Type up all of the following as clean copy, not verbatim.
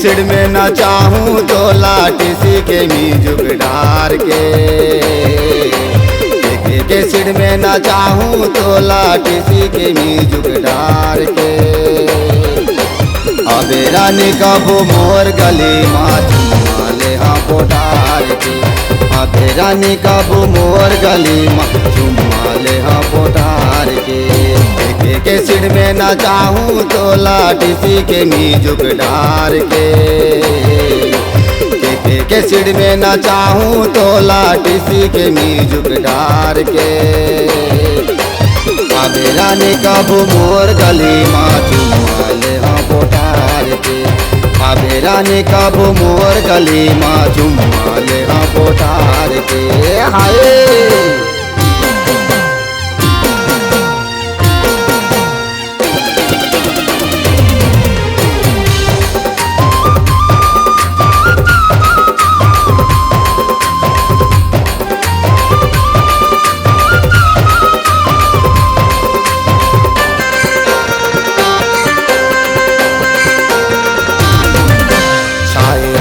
सिड़ में न चाहूँ तो लाठी सी के म्यूजिक डार के सिड़ में न चाहूँ तो लाठी सी के म्यूजिक डार के। अबे रानी कबू मोर गली माँ चुम्मा ले हाँ पोटार के। अबे रानी कबू मोर गली माँ चुम्मा ले हाँ पोटार के सिड़ में न चाहूँ तो लाठी सी के म्यूजिक डार के सिड़ में न चाहूँ तो लाठी सी के म्यूजिक डार के। अबे रानी कबू मोर गली माँ चुम्मा ले हाँ पोटार के। अबे रानी कबू मोर गली माँ चुम्मा ले हाँ पोटार के। हाय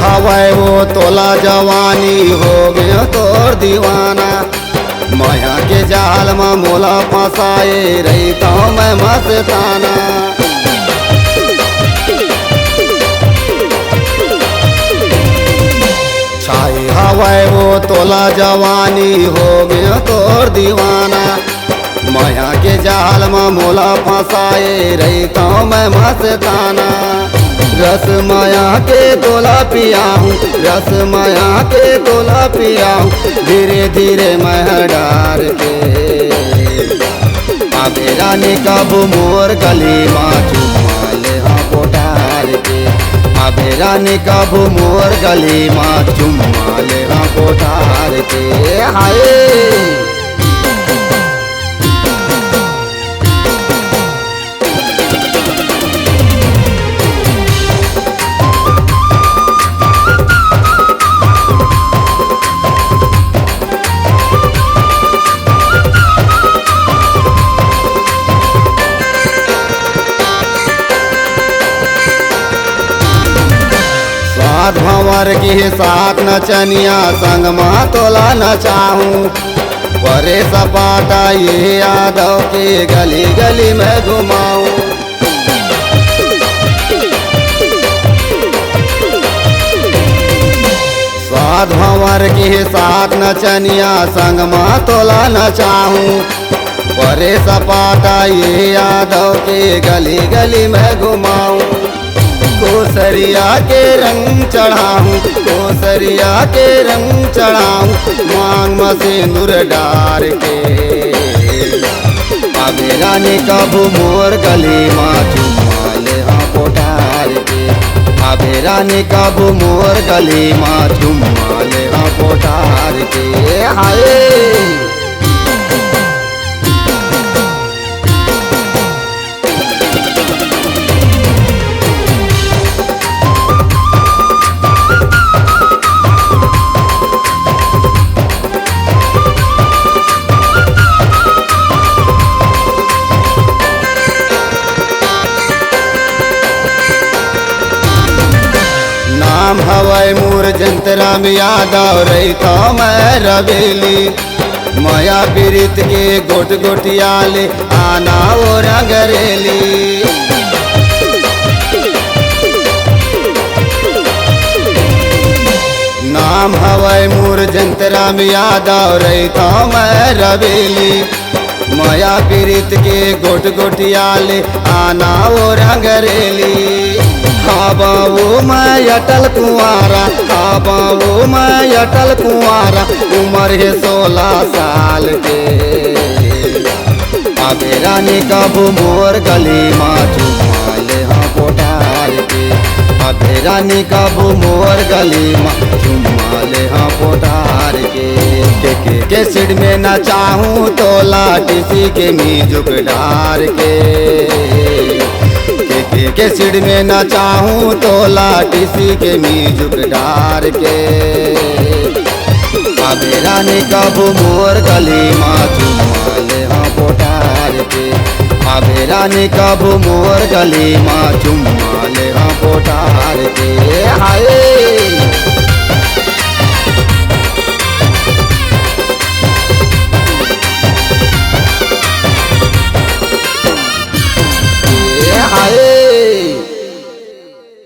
हवाए वो तोला जवानी हो गया तोर दीवाना। माया के जाल में मोला फंसाए रहता हूँ मैं मस्ताना। छाई हवाए वो तोला जवानी हो गया तोर दीवाना। माया के जाल में मोला फंसाए रहता हूँ मैं मस्ताना। रस माया के तोला पिया हूँ, रस माया के तोला पिया हूँ, धीरे धीरे मैं डार के। अबे रानी कबू मोर गली माँ चुम्मा ले हाँ पोटार के। अबे रानी कबू मोर गली माँ चुम्मा ले हाँ पोटार के। हाय साथ भंवर की साथ नचनिया संग माँ तोला न चाहूँ। परे सपाटा ये यादव के गली गली में घुमाऊँ। साथ भंवर की साथ नचनिया संग माँ तोला न चाहूँ। परे सपाटा ये यादव के गली गली में घुमाऊँ। कोसरिया के रंग चढ़ाऊँ, कोसरिया के रंग चढ़ाऊँ, मांग में सिंदूर डार के। अबे रानी कबू मोर गली माँ चुम्मा ले हाँ पोटार के। अबे रानी कबू मोर गली माँ चुम्मा ले हाँ पोटार के। हाय नाम हवाई मूर जंतराम यादव रहता मैं रबेली। माया पीरित के गोट गोटियाले आना वो रंगरेली। नाम हवाई मूर जंतराम यादव रहता मैं रबेली। माया पीरित के गोट गोटियाले आना वो रंगरेली। हाँ बाबू मैं अटल कुंवारा, हाँ बाबू मैं अटल कुंवारा, उम्र है 16 साल के। अबे रानी कबू मोर गली माँ चुम्मा ले हाँ पोटार के। अबे रानी कबू मोर गली माँ चुम्मा ले हाँ पोटार के सिड़ में न चाहूँ तो लाठी सी के म्यूजिक डार के सिड़ में न चाहूँ तो लाठी सी के म्यूजिक डार के। अबे रानी कबू मोर गली माँ चुम्मा ले हाँ पोटार के। अबे रानी कबू मोर गली माँ चुम्मा ले हम पोटार के हाय